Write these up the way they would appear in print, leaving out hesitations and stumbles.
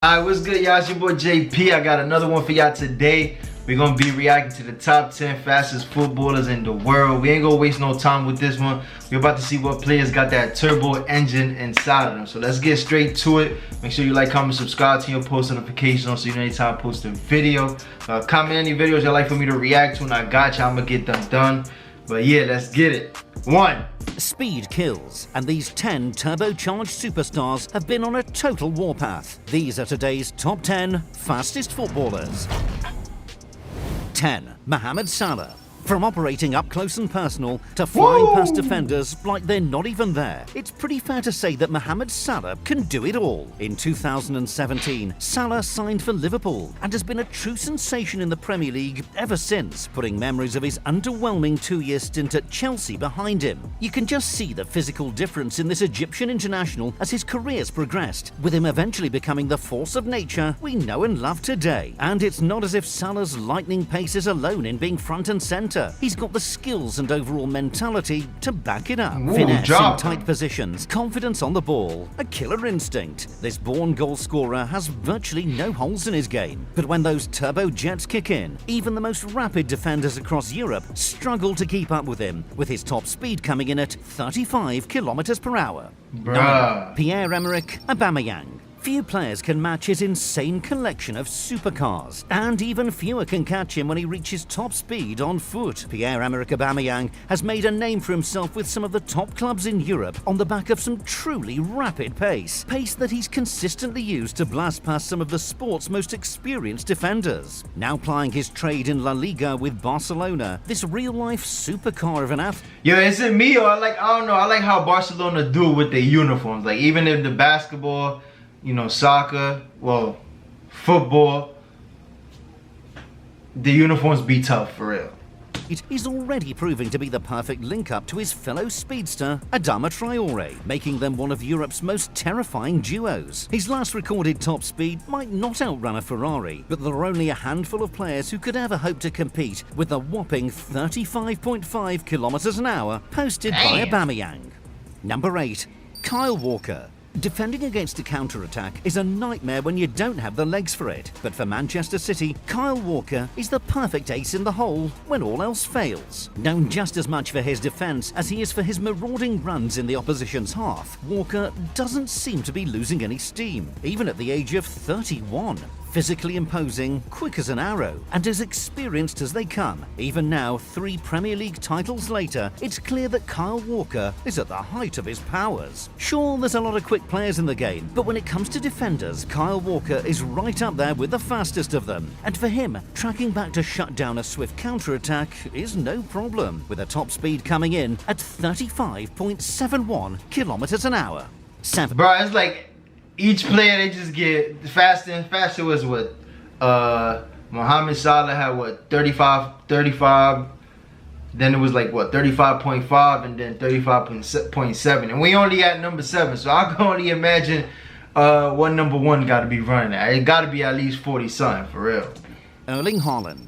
Alright, what's good, y'all? It's your boy JP. I got another one for y'all today. We're gonna be reacting to the top 10 fastest footballers in the world. We ain't gonna waste no time with this one. We're about to see what players got that turbo engine inside of them. So let's get straight to it. Make sure you like, comment, subscribe to your post notifications so you know anytime I post a video. Comment any videos y'all like for me to react to, and I got you. I'm gonna get them done. But yeah, let's get it. 1. Speed kills, and these 10 turbocharged superstars have been on a total warpath. These are today's top 10 fastest footballers. 10. Mohamed Salah. From operating up close and personal to flying past defenders like they're not even there, it's pretty fair to say that Mohamed Salah can do it all. In 2017, Salah signed for Liverpool and has been a true sensation in the Premier League ever since, putting memories of his underwhelming 2-year stint at Chelsea behind him. You can just see the physical difference in this Egyptian international as his career's progressed, with him eventually becoming the force of nature we know and love today. And it's not as if Salah's lightning pace is alone in being front and centre. He's got the skills and overall mentality to back it up. Finesse in tight positions, confidence on the ball, a killer instinct. This born goal scorer has virtually no holes in his game. But when those turbo jets kick in, even the most rapid defenders across Europe struggle to keep up with him, with his top speed coming in at 35 kilometers per hour. Pierre-Emerick Aubameyang. Few players can match his insane collection of supercars, and even fewer can catch him when he reaches top speed on foot. Pierre-Emerick Aubameyang has made a name for himself with some of the top clubs in Europe on the back of some truly rapid pace that he's consistently used to blast past some of the sport's most experienced defenders. Now plying his trade in La Liga with Barcelona, this real-life supercar of an athlete. Yo, is it me or I don't know, I like how Barcelona do with their uniforms. Like, even if the basketball, you know, soccer, well, football, the uniforms be tough for real. He's already proving to be the perfect link-up to his fellow speedster, Adama Traore, making them one of Europe's most terrifying duos. His last recorded top speed might not outrun a Ferrari, but there are only a handful of players who could ever hope to compete with a whopping 35.5 kilometers an hour posted by Aubameyang. Number 8. Kyle Walker. Defending against a counter-attack is a nightmare when you don't have the legs for it. But for Manchester City, Kyle Walker is the perfect ace in the hole when all else fails. Known just as much for his defence as he is for his marauding runs in the opposition's half, Walker doesn't seem to be losing any steam, even at the age of 31. Physically imposing, quick as an arrow, and as experienced as they come. Even now, 3 Premier League titles later, it's clear that Kyle Walker is at the height of his powers. Sure, there's a lot of quick players in the game, but when it comes to defenders, Kyle Walker is right up there with the fastest of them. And for him, tracking back to shut down a swift counter-attack is no problem, with a top speed coming in at 35.71 kilometers an hour. 7. Bro, it's like each player, they just get faster and faster. Was what Mohamed Salah had, what, 35, then it was like what, 35.5, and then 35.7, and we only at number 7, so I can only imagine what number 1 got to be running at. It got to be at least 40 something for real. Ling Holland.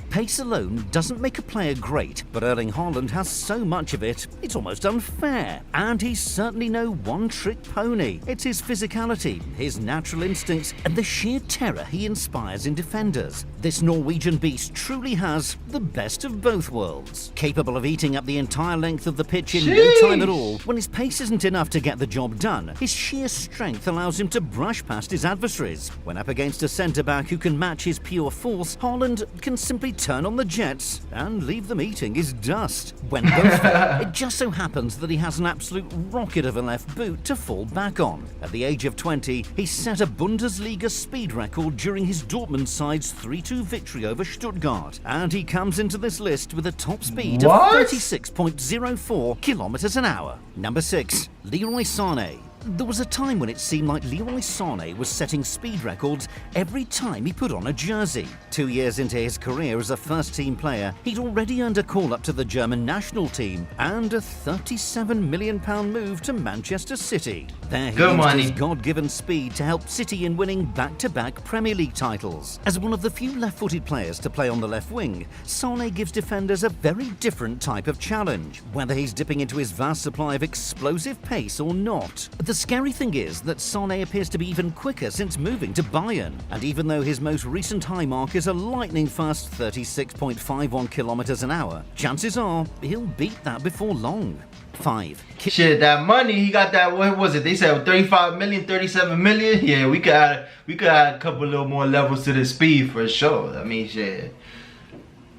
Pace alone doesn't make a player great, but Ling Holland has so much of it, it's almost unfair. And he's certainly no one-trick pony. It's his physicality, his natural instincts, and the sheer terror he inspires in defenders. This Norwegian beast truly has the best of both worlds. Capable of eating up the entire length of the pitch in no time at all, when his pace isn't enough to get the job done, his sheer strength allows him to brush past his adversaries. When up against a centre-back who can match his pure force, Holland can simply turn on the jets and leave them eating his dust. When both fail, it just so happens that he has an absolute rocket of a left boot to fall back on. At the age of 20, he set a Bundesliga speed record during his Dortmund side's 3-2 victory over Stuttgart, and he comes into this list with a top speed of 36.04 kilometers an hour. Number 6. Leroy Sané. There was a time when it seemed like Leroy Sané was setting speed records every time he put on a jersey. 2 years into his career as a first-team player, he'd already earned a call-up to the German national team and a £37 million move to Manchester City. There he used his God-given speed to help City in winning back-to-back Premier League titles. As one of the few left-footed players to play on the left wing, Sané gives defenders a very different type of challenge, whether he's dipping into his vast supply of explosive pace or not. The The scary thing is that Sané appears to be even quicker since moving to Bayern, and even though his most recent high mark is a lightning-fast 36.51 kilometers an hour, chances are he'll beat that before long. 5. Shit, that money, he got that, what was it? They said 35 million, 37 million? Yeah, we could add a couple little more levels to the speed for sure. I mean, shit,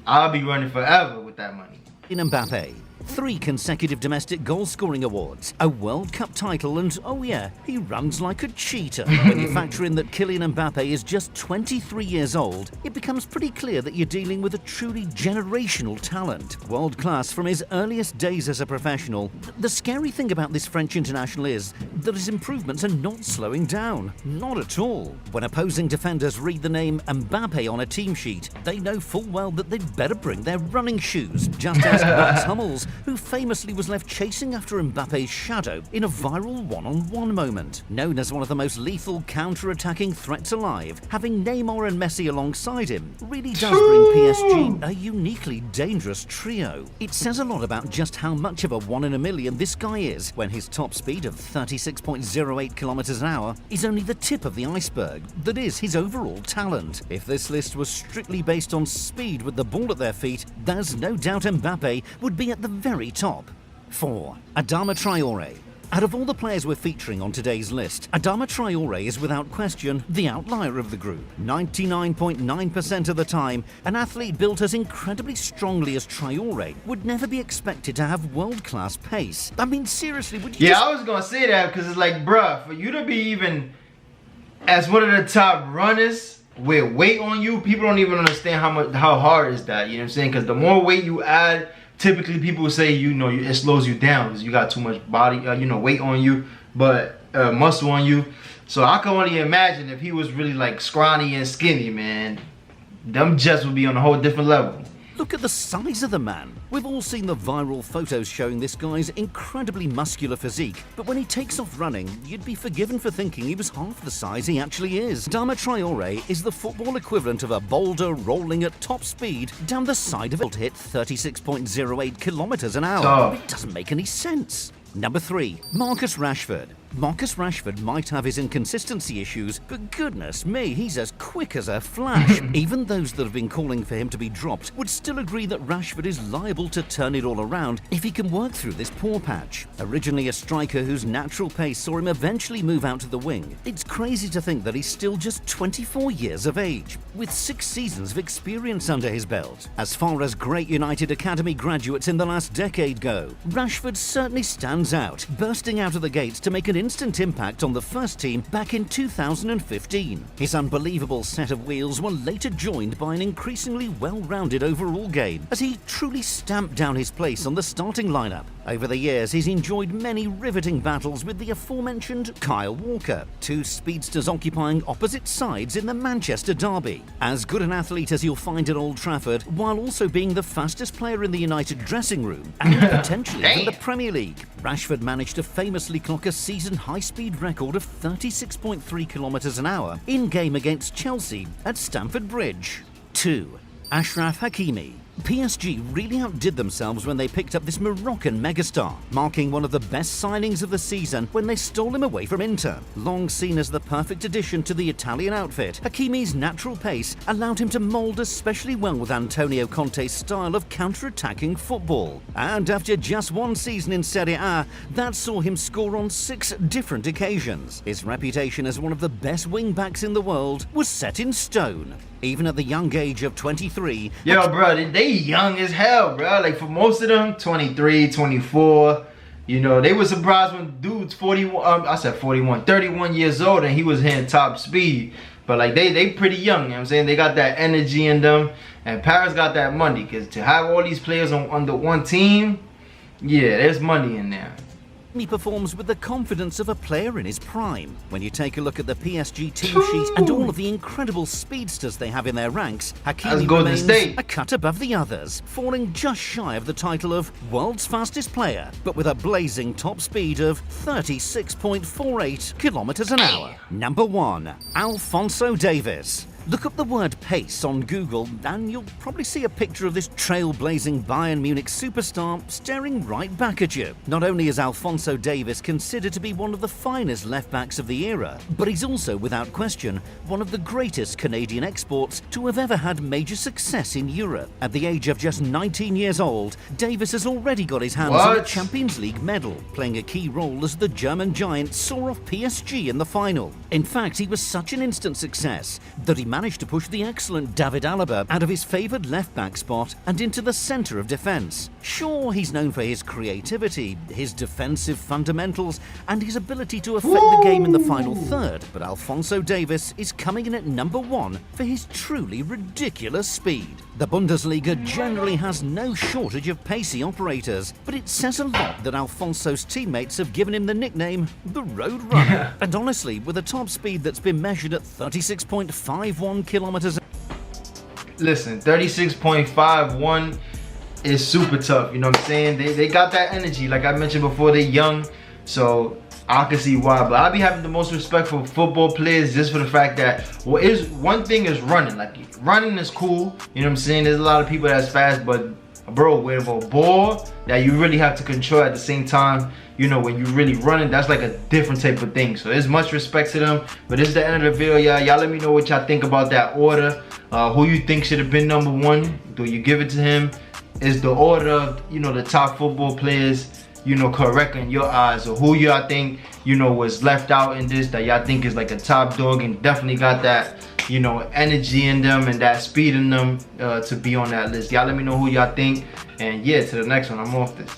I'll be running forever with that money. Mbappe. 3 consecutive domestic goal-scoring awards, a World Cup title, and oh yeah, he runs like a cheetah. When you factor in that Kylian Mbappe is just 23 years old, it becomes pretty clear that you're dealing with a truly generational talent. World-class from his earliest days as a professional. The scary thing about this French international is that his improvements are not slowing down. Not at all. When opposing defenders read the name Mbappe on a team sheet, they know full well that they'd better bring their running shoes. Just ask Mats Hummels, who famously was left chasing after Mbappe's shadow in a viral one-on-one moment. Known as one of the most lethal counter-attacking threats alive, having Neymar and Messi alongside him really does bring PSG a uniquely dangerous trio. It says a lot about just how much of a 1 in a million this guy is when his top speed of 36.08 kilometers an hour is only the tip of the iceberg that is his overall talent. If this list was strictly based on speed with the ball at their feet, there's no doubt Mbappe would be at the very top. 4. Adama Traore. Out of all the players we're featuring on today's list, Adama Traore is without question the outlier of the group. 99.9% of the time, an athlete built as incredibly strongly as Traore would never be expected to have world-class pace. I mean, seriously, would you I was gonna say that because it's like, bruh, for you to be even as one of the top runners with weight on you, people don't even understand how hard is that, you know what I'm saying? Because the more weight you add, typically people will say, it slows you down because you got too much body, weight on you, but muscle on you. So I can only imagine if he was really like scrawny and skinny, man, them jets would be on a whole different level. Look at the size of the man. We've all seen the viral photos showing this guy's incredibly muscular physique, but when he takes off running, you'd be forgiven for thinking he was half the size he actually is. Adama Traore is the football equivalent of a boulder rolling at top speed down the side of it to hit 36.08 kilometers an hour. It doesn't make any sense. Number 3. Marcus Rashford. Marcus Rashford might have his inconsistency issues, but goodness me, he's as quick as a flash. Even those that have been calling for him to be dropped would still agree that Rashford is liable to turn it all around if he can work through this poor patch. Originally a striker whose natural pace saw him eventually move out to the wing, it's crazy to think that he's still just 24 years of age, with 6 seasons of experience under his belt. As far as great United Academy graduates in the last decade go, Rashford certainly stands out, bursting out of the gates to make an instant impact on the first team back in 2015. His unbelievable set of wheels were later joined by an increasingly well-rounded overall game, as he truly stamped down his place on the starting lineup. Over the years, he's enjoyed many riveting battles with the aforementioned Kyle Walker, 2 speedsters occupying opposite sides in the Manchester derby. As good an athlete as you'll find at Old Trafford, while also being the fastest player in the United dressing room, and potentially in the Premier League. Rashford managed to famously clock a season high-speed record of 36.3 kilometers an hour in-game against Chelsea at Stamford Bridge. 2. Achraf Hakimi. PSG really outdid themselves when they picked up this Moroccan megastar, marking one of the best signings of the season when they stole him away from Inter. Long seen as the perfect addition to the Italian outfit, Hakimi's natural pace allowed him to mould especially well with Antonio Conte's style of counter-attacking football. And after just 1 season in Serie A, that saw him score on 6 different occasions. His reputation as one of the best wing-backs in the world was set in stone. Even at the young age of 23. Yo, bro, they young as hell, bro. Like, for most of them, 23, 24. They were surprised when dudes 31 years old and he was hitting top speed. But, like, they pretty young, you know what I'm saying? They got that energy in them. And Paris got that money. Because to have all these players under one team, yeah, there's money in there. He performs with the confidence of a player in his prime. When you take a look at the PSG team sheet and all of the incredible speedsters they have in their ranks, Hakimi remains a cut above the others, falling just shy of the title of world's fastest player, but with a blazing top speed of 36.48 kilometers an hour. Number 1. Alphonso Davies. Look up the word pace on Google and you'll probably see a picture of this trailblazing Bayern Munich superstar staring right back at you. Not only is Alphonso Davies considered to be one of the finest left-backs of the era, but he's also, without question, one of the greatest Canadian exports to have ever had major success in Europe. At the age of just 19 years old, Davies has already got his hands on a Champions League medal, playing a key role as the German giant saw off PSG in the final. In fact, he was such an instant success that he managed to push the excellent David Alaba out of his favoured left-back spot and into the centre of defence. Sure, he's known for his creativity, his defensive fundamentals and his ability to affect the game in the final third, but Alphonso Davies is coming in at number 1 for his truly ridiculous speed. The Bundesliga generally has no shortage of pacey operators, but it says a lot that Alfonso's teammates have given him the nickname the Road Runner. And honestly, with a top speed that's been measured at 36.51 kilometers. Listen, 36.51 is super tough, you know what I'm saying? They got that energy, like I mentioned before, they're young, so I can see why. But I be having the most respect for football players just for the fact that one thing is running. Like running is cool, you know what I'm saying? There's a lot of people that's fast, but bro, with a ball that you really have to control at the same time, you know, when you really running, that's like a different type of thing. So there's much respect to them. But this is the end of the video, y'all. Y'all let me know what y'all think about that order. Who you think should have been number 1? Do you give it to him? Is the order of, you know, the top football players, you know, correct in your eyes? Or who y'all think, you know, was left out in this that y'all think is like a top dog and definitely got that, you know, energy in them and that speed in them to be on that list? Y'all let me know who y'all think. And yeah, to the next one, I'm off this.